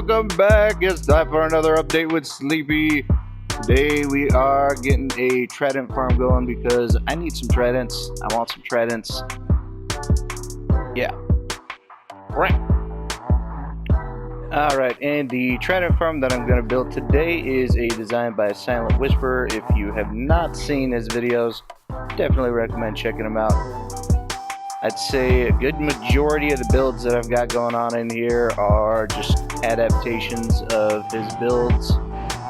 welcome back. It's time for another update with Sleepy. Today we are getting a trident farm going because I need some tridents. I want some tridents. Yeah. Right. Alright, and the trident farm that I'm going to build today is a design by Silent Whisperer. If you have not seen his videos, definitely recommend checking them out. I'd say a good majority of the builds that I've got going on in here are just adaptations of his builds.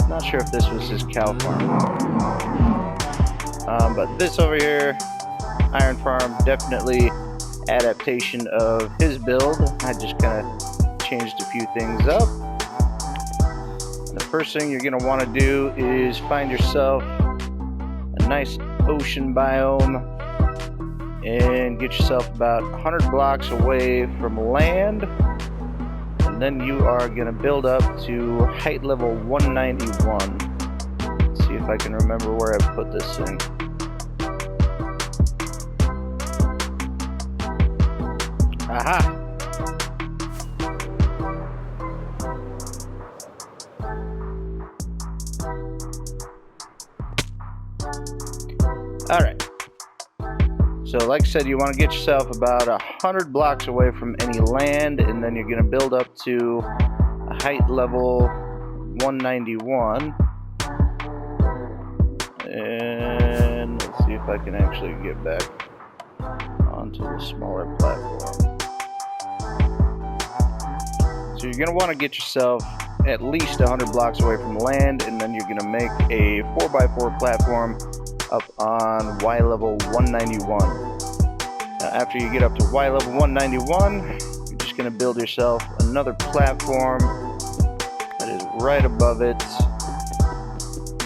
Not sure if this was his cow farm. But this over here, Iron Farm, definitely adaptation of his build. I just kind of changed a few things up. The first thing you're going to want to do is find yourself a nice ocean biome and get yourself about 100 blocks away from land, and then you are going to build up to height level 191. Let's see if I can remember where I put this thing. Aha! Alright. So like I said, you want to get yourself about 100 blocks away from any land, and then you're going to build up to a height level 191. And let's see if I can actually get back onto the smaller platform. So you're going to want to get yourself at least 100 blocks away from land, and then you're going to make a 4x4 platform up on Y level 191. Now after you get up to Y level 191, you're just going to build yourself another platform that is right above it.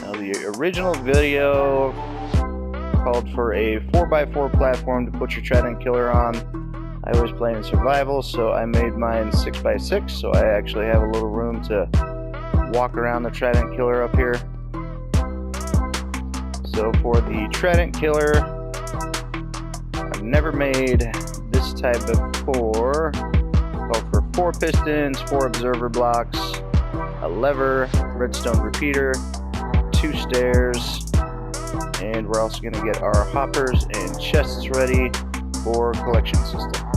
Now the original video called for a 4x4 platform to put your trident killer on. I was playing survival, so I made mine 6x6, so I actually have a little room to walk around the trident killer up here. So for the trident killer, I've never made this type before. Called for 4 pistons, 4 observer blocks, a lever, redstone repeater, 2 stairs, and we're also going to get our hoppers and chests ready for collection system.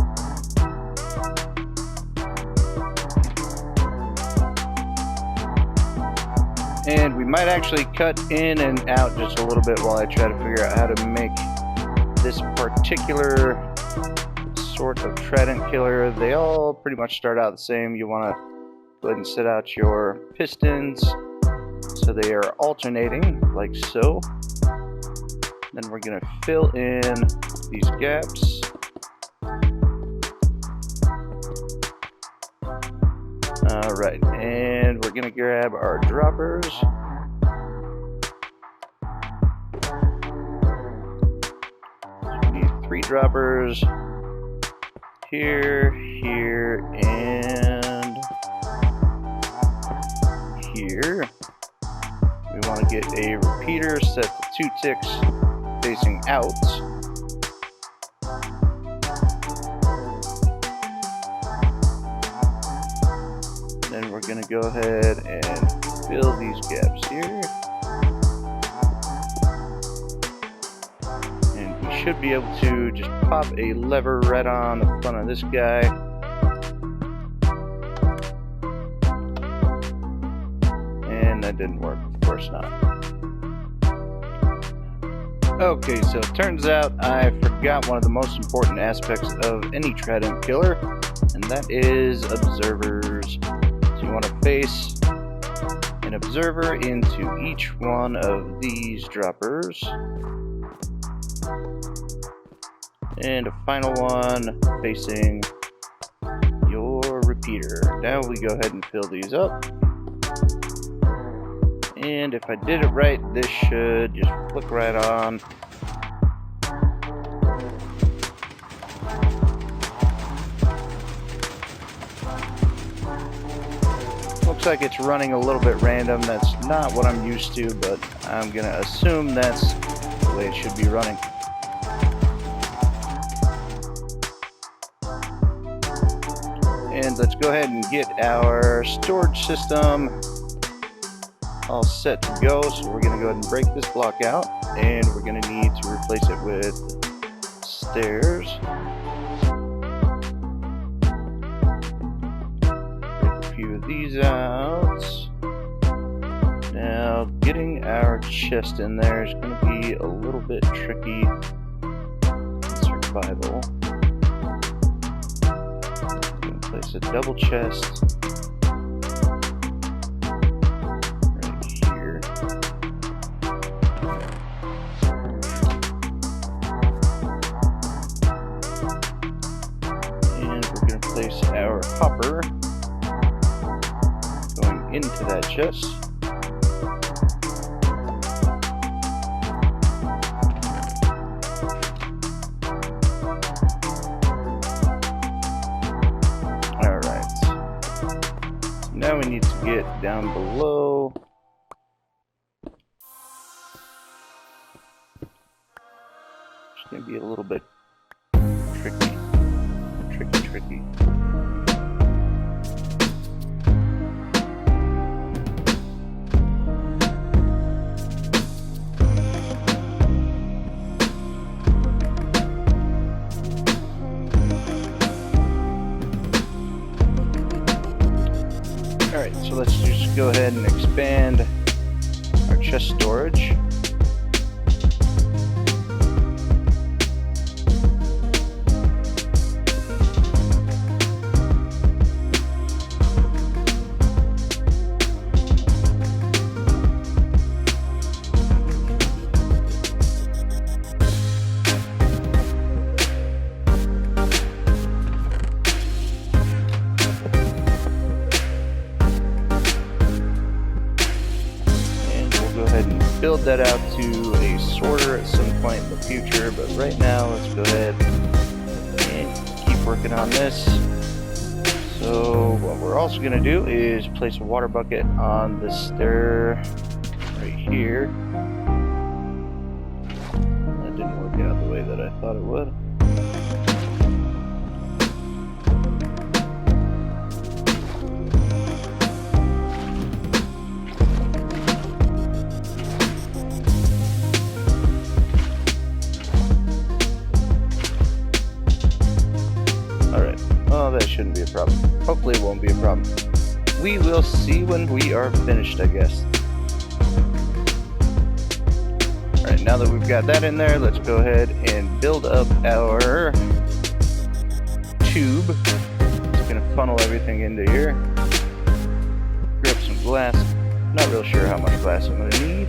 And we might actually cut in and out just a little bit while I try to figure out how to make this particular sort of trident killer. They all pretty much start out the same. You want to go ahead and set out your pistons so they are alternating like so. Then we're going to fill in these gaps. Alright, and we're going to grab our droppers. So we need 3 droppers. Here, here, and here. We want to get a repeater set to 2 ticks facing out. Then we're going to go ahead and fill these gaps here. And we should be able to just pop a lever right on the front of this guy. And that didn't work, of course not. Okay, so it turns out I forgot one of the most important aspects of any trident killer, and that is observers. You want to face an observer into each one of these droppers, and a final one facing your repeater. Now we go ahead and fill these up, and if I did it right, this should just flick right on. Looks like it's running a little bit random. That's not what I'm used to, but I'm going to assume that's the way it should be running. And let's go ahead and get our storage system all set to go. So we're going to go ahead and break this block out, and we're going to need to replace it with stairs. Break a few of these out. Now, getting our chest in there is going to be a little bit tricky in survival. I'm going to place a double chest right here. And we're going to place our hopper going into that chest. Now we need to get down below. It's going to be a little bit tricky. Alright, so let's just go ahead and expand our chest storage. Build that out to a sorter at some point in the future, but right now let's go ahead and keep working on this. So what we're also going to do is place a water bucket on the stair right here. That didn't work out the way that I thought it would. Oh, that shouldn't be a problem. Hopefully it won't be a problem. We will see when we are finished, I guess. Alright, now that we've got that in there, let's go ahead and build up our tube. It's going to funnel everything into here. Grab some glass. Not real sure how much glass I'm going to need.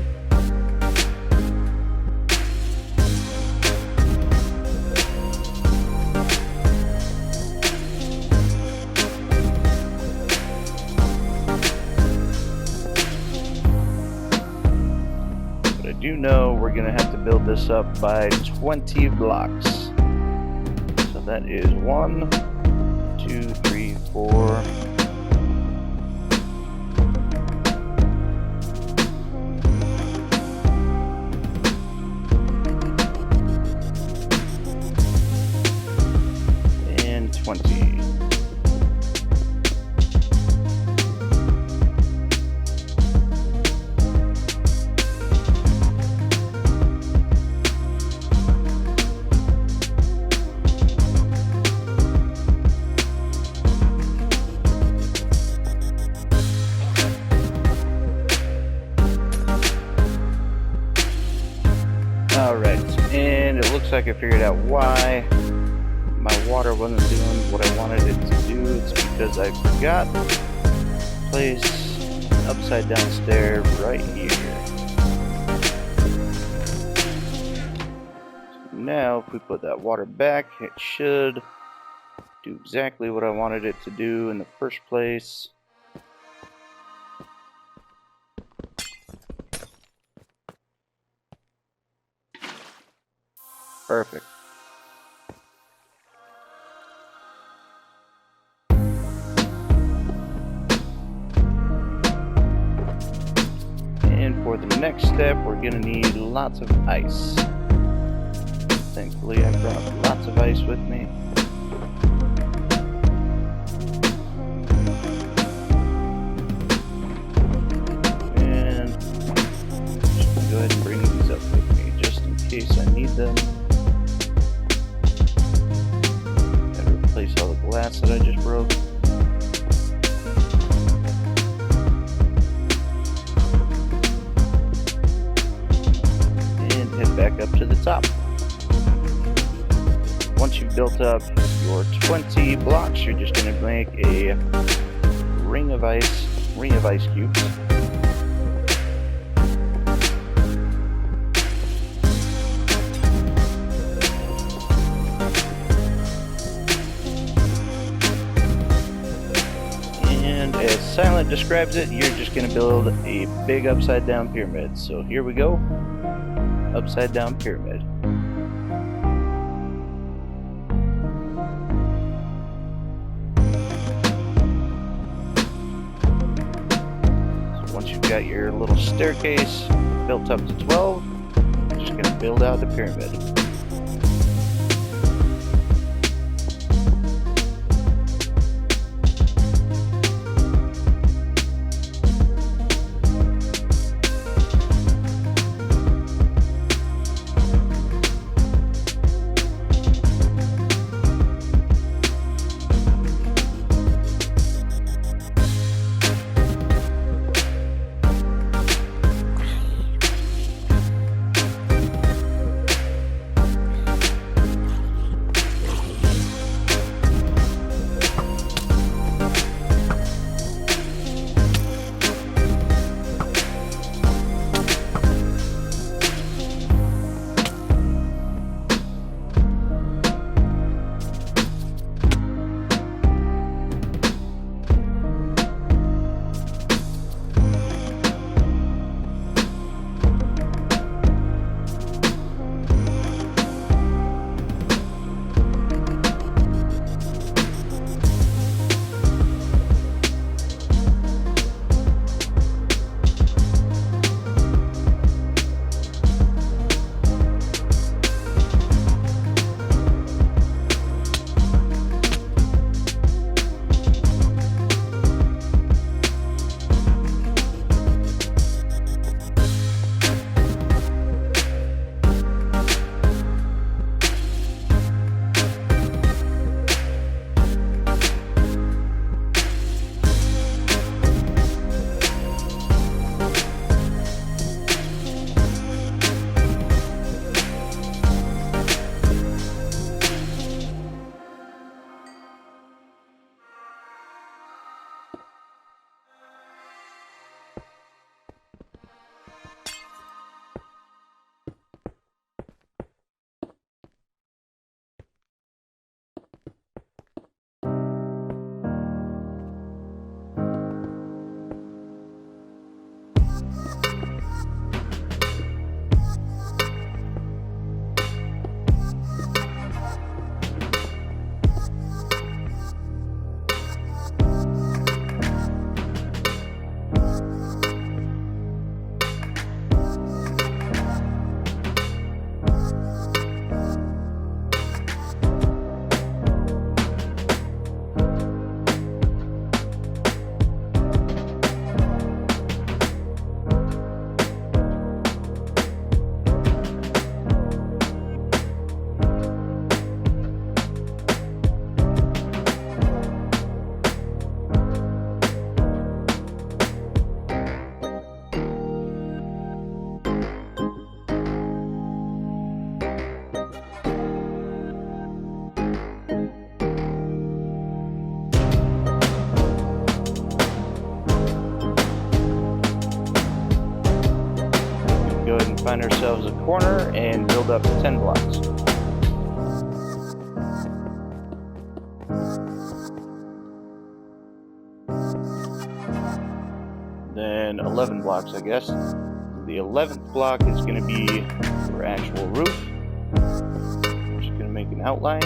You know we're gonna have to build this up by 20 blocks. So that is 1, 2, 3, 4. And 20. Alright, and it looks like I figured out why my water wasn't doing what I wanted it to do. It's because I forgot to place an upside down stair right here. So now if we put that water back, it should do exactly what I wanted it to do in the first place. Perfect. And for the next step, we're going to need lots of ice. Thankfully, I brought lots of ice with me. them. Gotta replace all the glass that I just broke. And head back up to the top. Once you've built up your 20 blocks, you're just going to make a ring of ice cubes. And as Silent describes it, you're just going to build a big upside down pyramid. So here we go, upside down pyramid. Once you've got your little staircase built up to 12, you're just going to build out the pyramid. Find ourselves a corner and build up 10 blocks. Then 11 blocks, I guess. The 11th block is going to be our actual roof. I'm just going to make an outline.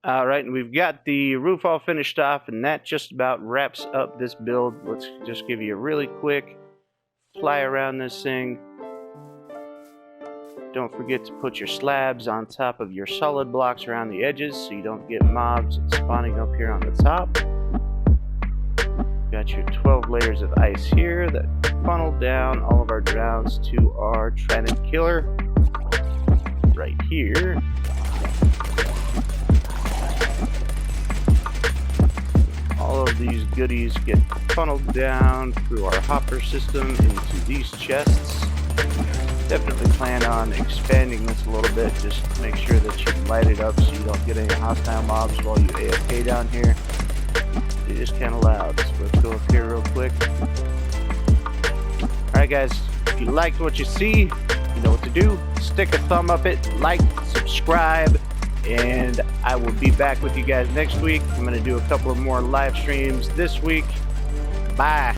Alright, and we've got the roof all finished off, and that just about wraps up this build. Let's just give you a really quick fly around this thing. Don't forget to put your slabs on top of your solid blocks around the edges so you don't get mobs spawning up here on the top. Got your 12 layers of ice here that funnel down all of our drowns to our Trident killer right here. All of these goodies get funneled down through our hopper system into these chests. Definitely plan on expanding this a little bit. Just make sure that you light it up so you don't get any hostile mobs while you AFK down here. It is kind of loud, so let's go up here real quick. Alright guys, if you liked what you see, you know what to do. Stick a thumb up it, like, subscribe, and I will be back with you guys next week. I'm going to do a couple of more live streams this week. Bye!